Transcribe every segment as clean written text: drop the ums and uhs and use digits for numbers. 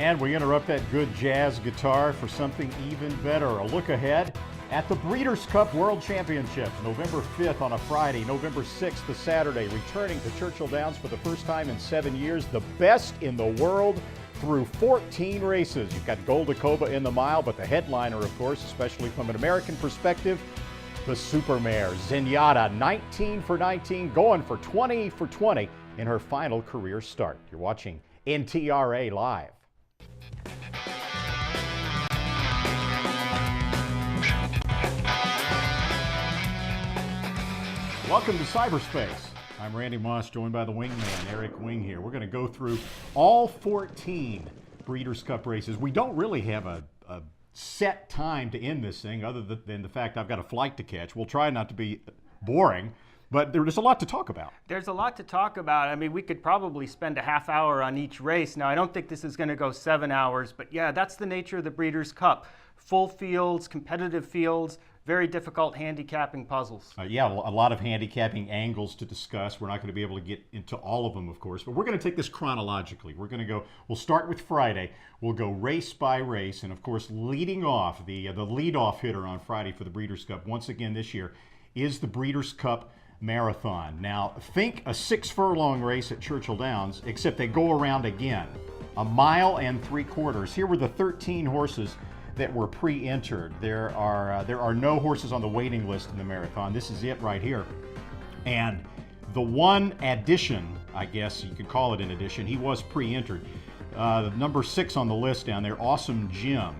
And we interrupt that good jazz guitar for something even better. A look ahead at the Breeders' Cup World Championships, November 5th on a Friday, November 6th a Saturday, returning to Churchill Downs for the first time in 7 years. The best in the world through 14 races. You've got Gold Acoba in the mile, but the headliner, of course, especially from an American perspective, the Supermare, Zenyatta, 19 for 19, going for 20 for 20 in her final career start. You're watching NTRA Live. Welcome to cyberspace. I'm Randy Moss, joined by the wingman, Eric Wing here. We're going to go through all 14 Breeders' Cup races. We don't really have a set time to end this thing other than the fact I've got a flight to catch. We'll try not to be boring, but there's a lot to talk about. There's a lot to talk about. I mean, we could probably spend a half hour on each race. Now, I don't think this is going to go 7 hours, but yeah, that's the nature of the Breeders' Cup. Full fields, competitive fields, very difficult handicapping puzzles. Yeah, a lot of handicapping angles to discuss. We're not going to be able to get into all of them, of course, but we're going to take this chronologically. We'll start with Friday. We'll go race by race, and of course, leading off, the leadoff hitter on Friday for the Breeders' Cup, once again this year, is the Breeders' Cup Marathon. Now, think a 6 furlong race at Churchill Downs, except they go around again. 1.75 miles. Here were the 13 horses that were pre-entered. There are no horses on the waiting list in the marathon. This is it right here. And the one addition, I guess you could call it an addition, he was pre-entered. Number 6 on the list down there, Awesome Jim,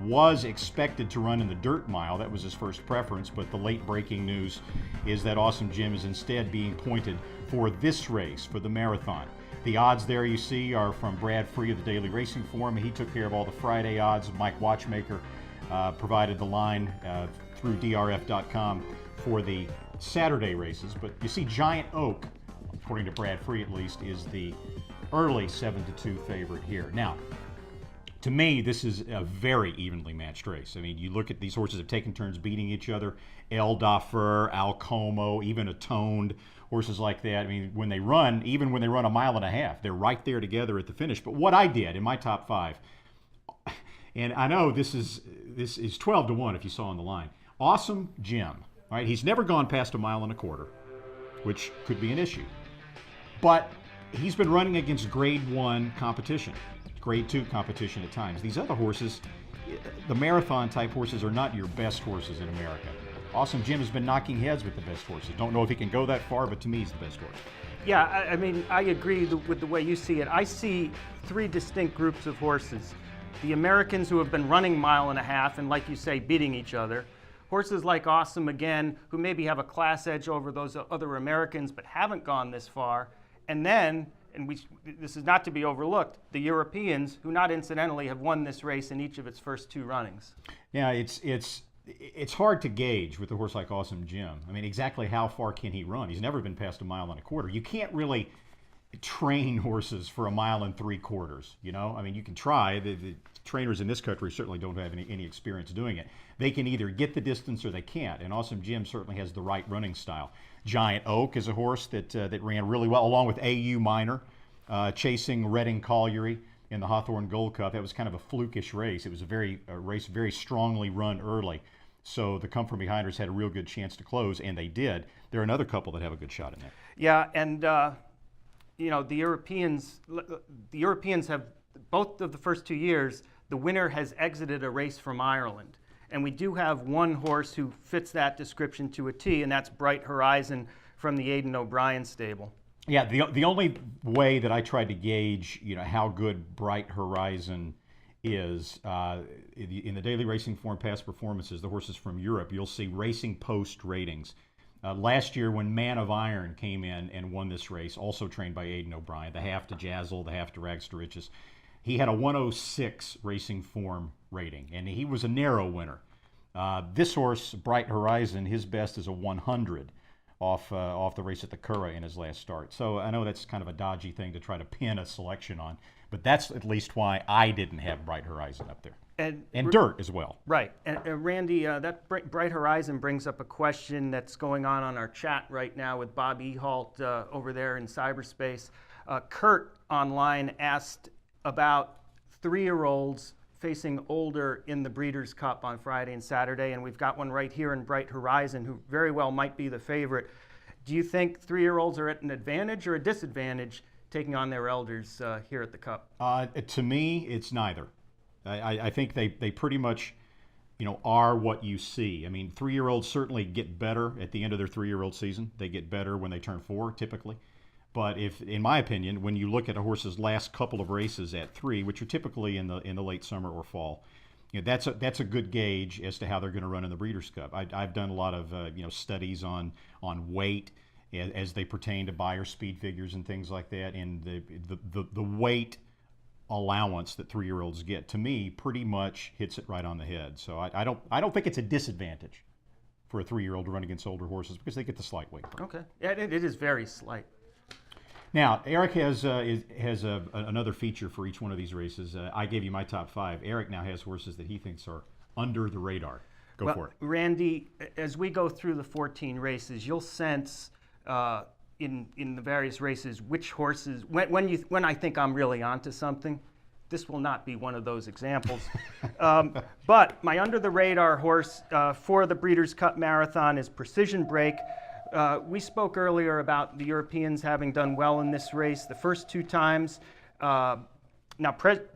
was expected to run in the dirt mile. That was his first preference, but the late breaking news is that Awesome Jim is instead being pointed for this race, for the marathon. The odds there you see are from Brad Free of the Daily Racing Forum. He took care of all the Friday odds. Mike Watchmaker provided the line through drf.com for the Saturday races. But you see Giant Oak, according to Brad Free at least, is the early 7-2 favorite here. Now, to me, this is a very evenly matched race. I mean, you look at these horses have taken turns beating each other. El Dafur, Alcomo, even Atoned, horses like that. I mean, when they run, even when they run 1.5 miles, they're right there together at the finish. But what I did in my top 5, and I know this is 12-1 if you saw on the line. Awesome Jim, right? He's never gone past 1.25 miles, which could be an issue. But he's been running against grade 1 competition, grade 2 competition at times. These other horses, the marathon type horses, are not your best horses in America. Awesome Jim has been knocking heads with the best horses. Don't know if he can go that far, but to me, he's the best horse. Yeah, I mean, I agree with the way you see it. I see 3 distinct groups of horses. The Americans who have been running 1.5 miles and, like you say, beating each other. Horses like Awesome, again, who maybe have a class edge over those other Americans but haven't gone this far. And then, this is not to be overlooked, the Europeans, who not incidentally have won this race in each of its first 2 runnings. Yeah, it's hard to gauge with a horse like Awesome Jim. I mean, exactly how far can he run? He's never been past 1.25 miles. You can't really train horses for 1.75 miles, you know? I mean, you can try. The trainers in this country certainly don't have any experience doing it. They can either get the distance or they can't, and Awesome Jim certainly has the right running style. Giant Oak is a horse that ran really well, along with AU Minor, chasing Reading Colliery in the Hawthorne Gold Cup. That was kind of a flukish race. It was a race very strongly run early. So the come from behinders had a real good chance to close, and they did. There are another couple that have a good shot in there. Yeah, and you know, the Europeans have, both of the first 2 years, the winner has exited a race from Ireland. And we do have one horse who fits that description to a T, and that's Bright Horizon from the Aidan O'Brien stable. Yeah, the only way that I tried to gauge, you know, how good Bright Horizon is in the Daily Racing Form past performances, the horses from Europe, you'll see Racing Post ratings. Last year when Man of Iron came in and won this race, also trained by Aidan O'Brien, the half to Jazzle, the half to Rags to Riches, he had a 106 Racing Form rating, and he was a narrow winner. This horse, Bright Horizon, his best is a 100 off the race at the Curragh in his last start. So I know that's kind of a dodgy thing to try to pin a selection on, but that's at least why I didn't have Bright Horizon up there. And dirt as well. Right. And Randy, that Bright Horizon brings up a question that's going on our chat right now with Bob Ehalt over there in cyberspace. Kurt online asked about 3-year-olds facing older in the Breeders' Cup on Friday and Saturday, and we've got one right here in Bright Horizon who very well might be the favorite. Do you think 3-year-olds are at an advantage or a disadvantage taking on their elders here at the Cup? To me, it's neither. I think they pretty much, are what you see. I mean, 3-year-olds certainly get better at the end of their 3-year-old season. They get better when they turn 4, typically. But in my opinion, when you look at a horse's last couple of races at 3, which are typically in the late summer or fall, that's a good gauge as to how they're going to run in the Breeders' Cup. I've done a lot of studies on weight as they pertain to buyer speed figures and things like that, and the weight allowance that 3-year-olds get, to me, pretty much hits it right on the head. So I don't think it's a disadvantage for a 3-year-old to run against older horses because they get the slight weight. Okay, yeah, it is very slight. Now, Eric has another feature for each one of these races. I gave you my top 5. Eric now has horses that he thinks are under the radar. Go for it. Randy, as we go through the 14 races, you'll sense in the various races which horses, when I think I'm really onto something. This will not be one of those examples. But my under the radar horse for the Breeders' Cup Marathon is Precision Break. We spoke earlier about the Europeans having done well in this race the first 2 times. Now,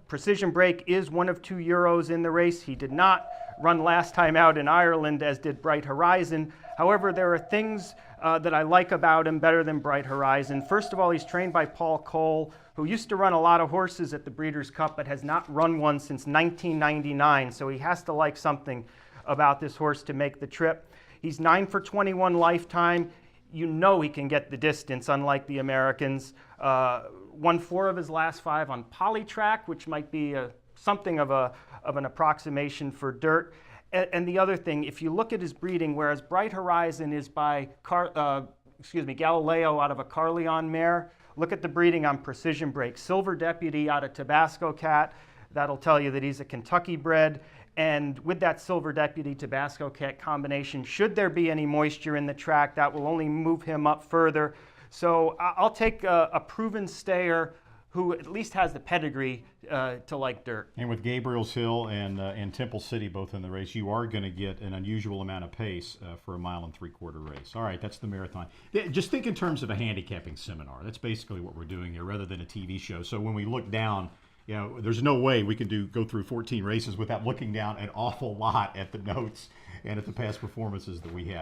Precision Break is one of 2 Euros in the race. He did not run last time out in Ireland, as did Bright Horizon. However, there are things that I like about him better than Bright Horizon. First of all, he's trained by Paul Cole, who used to run a lot of horses at the Breeders' Cup, but has not run one since 1999. So he has to like something about this horse to make the trip. He's 9 for 21 lifetime. You know he can get the distance, unlike the Americans. Won 4 of his last 5 on Polytrack, which might be something of an approximation for dirt. And the other thing, if you look at his breeding, whereas Bright Horizon is by Galileo out of a Carleon mare, look at the breeding on Precision Break. Silver Deputy out of Tabasco Cat. That'll tell you that he's a Kentucky bred. And with that Silver Deputy Tabasco Cat combination, should there be any moisture in the track, that will only move him up further. So I'll take a proven stayer who at least has the pedigree to like dirt. And with Gabriel's Hill and Temple City both in the race, you are going to get an unusual amount of pace for a 1 3/4 race. All right, that's the marathon. Just think in terms of a handicapping seminar. That's basically what we're doing here, rather than a TV show. So when we look down, there's no way we can go through 14 races without looking down an awful lot at the notes and at the past performances that we have.